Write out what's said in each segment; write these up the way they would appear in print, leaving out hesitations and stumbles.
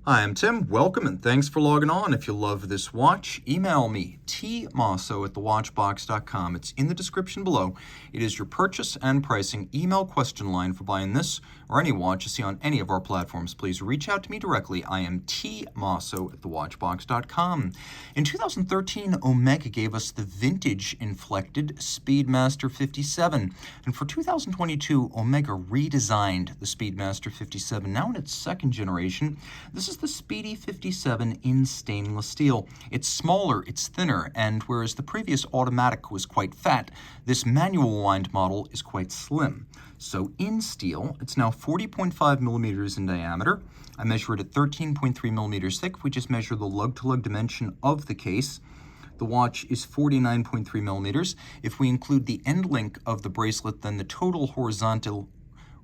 Hi, I'm Tim. Welcome and thanks for logging on. If you love this watch, email me, tmosso@thewatchbox.com. It's in the description below. It is your purchase and pricing email question line for buying this or any watch you see on any of our platforms. Please reach out to me directly. I am tmosso@thewatchbox.com. In 2013, Omega gave us the vintage inflected Speedmaster 57. And for 2022, Omega redesigned the Speedmaster 57, now in its second generation. This is the Speedy 57 in stainless steel. It's smaller, it's thinner, and whereas the previous automatic was quite fat, this manual wind model is quite slim. So in steel, it's now 40.5 millimeters in diameter. I measure it at 13.3 millimeters thick. If we just measure the lug-to-lug dimension of the case, the watch is 49.3 millimeters. If we include the end link of the bracelet, then the total horizontal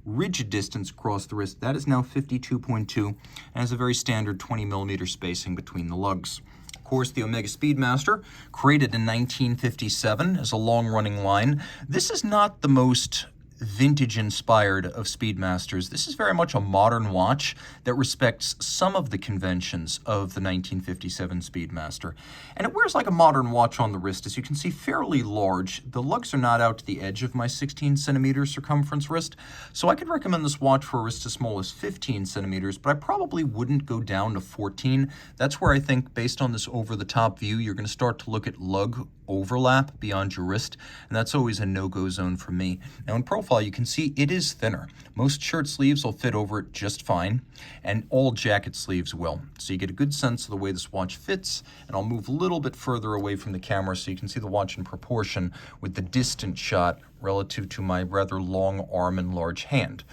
rigid distance across the wrist, that is now 52.2 and has a very standard 20 millimeter spacing between the lugs. Of course, the Omega Speedmaster, created in 1957 as a long-running line. This is not the most vintage-inspired of Speedmasters. This is very much a modern watch that respects some of the conventions of the 1957 Speedmaster. And it wears like a modern watch on the wrist, as you can see, fairly large. The lugs are not out to the edge of my 16 centimeter circumference wrist, so I could recommend this watch for a wrist as small as 15 centimeters, but I probably wouldn't go down to 14. That's where I think, based on this over-the-top view, you're going to start to look at lug overlap beyond your wrist, and that's always a no-go zone for me. Now in profile, you can see it is thinner. Most shirt sleeves will fit over it just fine, and all jacket sleeves will. So you get a good sense of the way this watch fits, and I'll move a little bit further away from the camera so you can see the watch in proportion with the distant shot relative to my rather long arm and large hand.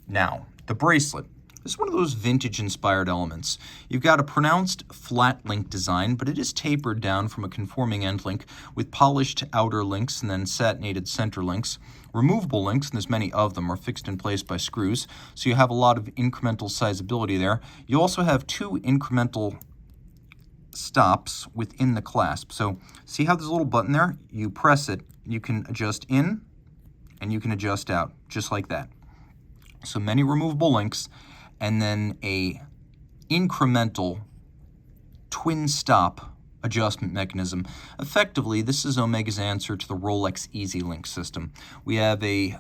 Now, the bracelet. This is one of those vintage-inspired elements. You've got a pronounced flat link design, but it is tapered down from a conforming end link with polished outer links and then satinated center links. Removable links, and there's many of them, are fixed in place by screws, so you have a lot of incremental sizability there. You also have two incremental stops within the clasp. So see how there's a little button there? You press it, you can adjust in, and you can adjust out, just like that. So many removable links, and then a incremental twin stop adjustment mechanism. Effectively, this is Omega's answer to the Rolex Easy Link system. We have a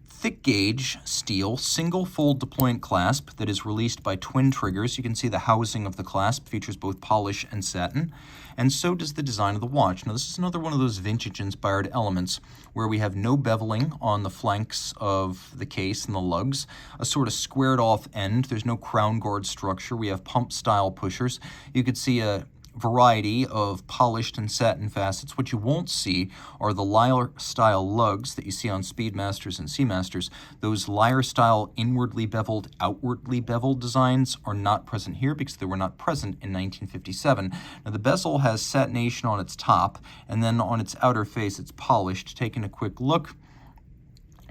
thick gauge steel single fold deployant clasp that is released by twin triggers. You can see the housing of the clasp features both polish and satin, and so does the design of the watch. Now this is another one of those vintage inspired elements where we have no beveling on the flanks of the case and the lugs, a sort of squared off end. There's no crown guard structure. We have pump style pushers. You could see a variety of polished and satin facets. What you won't see are the lyre-style lugs that you see on Speedmasters and Seamasters. Those lyre-style inwardly beveled, outwardly beveled designs are not present here because they were not present in 1957. Now the bezel has satination on its top, and then on its outer face it's polished. Taking a quick look,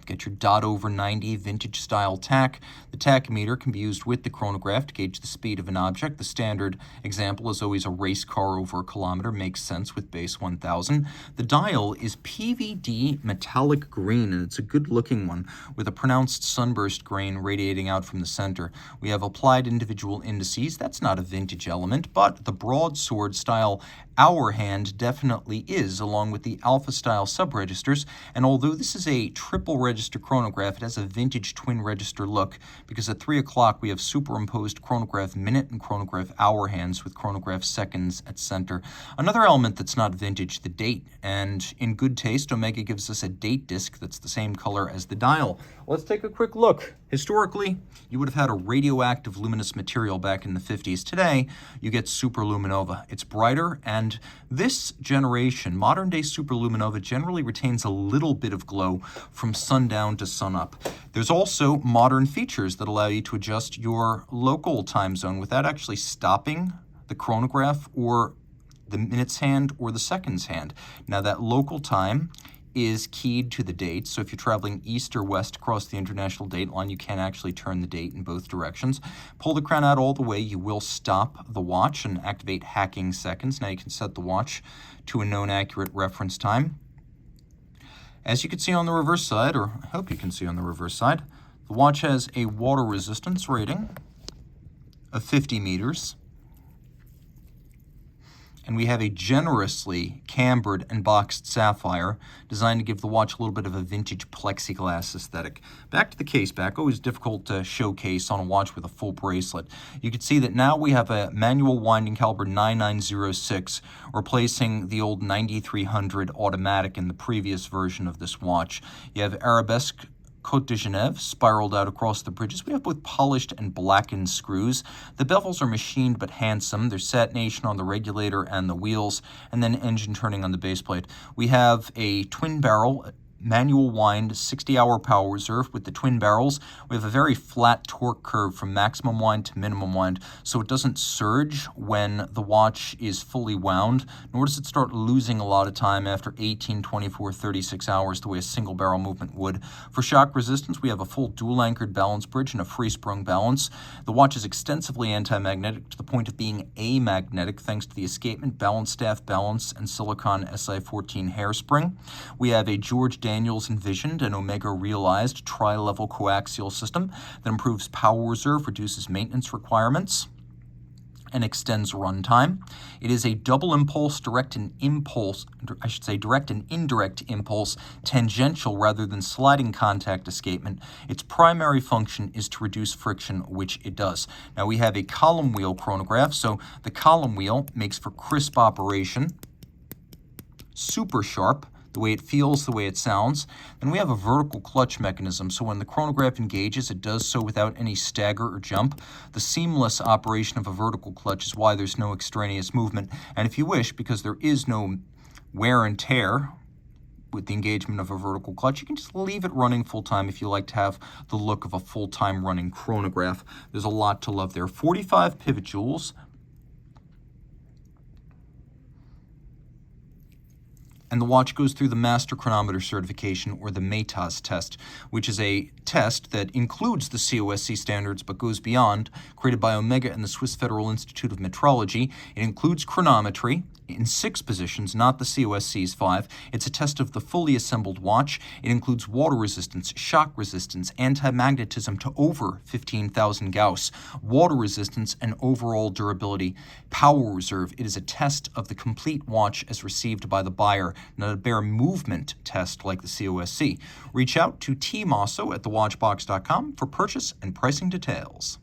get your dot over 90 vintage style tach. The tachymeter can be used with the chronograph to gauge the speed of an object. The standard example is always a race car over a kilometer. Makes sense with base 1000. The dial is PVD metallic green, and it's a good looking one with a pronounced sunburst grain radiating out from the center. We have applied individual indices. That's not a vintage element, but the broadsword style hour hand definitely is, along with the alpha style sub-registers. And although this is a triple register chronograph, it has a vintage twin register look because at 3 o'clock we have superimposed chronograph minute and chronograph hour hands with chronograph seconds at center. Another element that's not vintage, the date. And in good taste, Omega gives us a date disc that's the same color as the dial. Let's take a quick look. Historically, you would have had a radioactive luminous material back in the 50s. Today, you get superluminova. It's brighter, and this generation, modern day superluminova, generally retains a little bit of glow from sundown to sunup. There's also modern features that allow you to adjust your local time zone without actually stopping the chronograph or the minutes hand or the seconds hand. Now that local time is keyed to the date, so if you're traveling east or west across the international date line, you can actually turn the date in both directions. Pull the crown out all the way, you will stop the watch and activate hacking seconds. Now you can set the watch to a known accurate reference time. As you can see on the reverse side, or I hope you can see on the reverse side, The watch has a water resistance rating of 50 meters. And we have a generously cambered and boxed sapphire designed to give the watch a little bit of a vintage plexiglass aesthetic. Back to the case back, always difficult to showcase on a watch with a full bracelet. You can see that now we have a manual winding caliber 9906, replacing the old 9300 automatic in the previous version of this watch. You have arabesque Côte de Genève spiraled out across the bridges. We have both polished and blackened screws. The bevels are machined but handsome. There's satination on the regulator and the wheels, and then engine turning on the base plate. We have a twin barrel manual wind 60-hour power reserve with the twin barrels. We have a very flat torque curve from maximum wind to minimum wind, so it doesn't surge when the watch is fully wound, nor does it start losing a lot of time after 18, 24, 36 hours the way a single barrel movement would. For shock resistance, we have a full dual anchored balance bridge and a free sprung balance. The watch is extensively anti-magnetic to the point of being amagnetic thanks to the escapement, balance staff balance, and silicon SI14 hairspring. We have a George Daniels envisioned and Omega realized tri-level coaxial system that improves power reserve, reduces maintenance requirements, and extends runtime. It is a double impulse, direct and indirect impulse, tangential rather than sliding contact escapement. Its primary function is to reduce friction, which it does. Now we have a column wheel chronograph, so the column wheel makes for crisp operation, super sharp, the way it feels, the way it sounds. Then we have a vertical clutch mechanism, so when the chronograph engages, it does so without any stagger or jump. The seamless operation of a vertical clutch is why there's no extraneous movement. And if you wish, because there is no wear and tear with the engagement of a vertical clutch, you can just leave it running full-time if you like to have the look of a full-time running chronograph. There's a lot to love there. 45 pivot jewels, and the watch goes through the Master Chronometer Certification, or the METAS test, which is a test that includes the COSC standards but goes beyond, created by Omega and the Swiss Federal Institute of Metrology. It includes chronometry in 6 positions, not the COSC's 5. It's a test of the fully assembled watch. It includes water resistance, shock resistance, anti-magnetism to over 15,000 Gauss, water resistance, and overall durability. Power reserve. It is a test of the complete watch as received by the buyer, not a bare movement test like the COSC. Reach out to Team Mosso at thewatchbox.com for purchase and pricing details.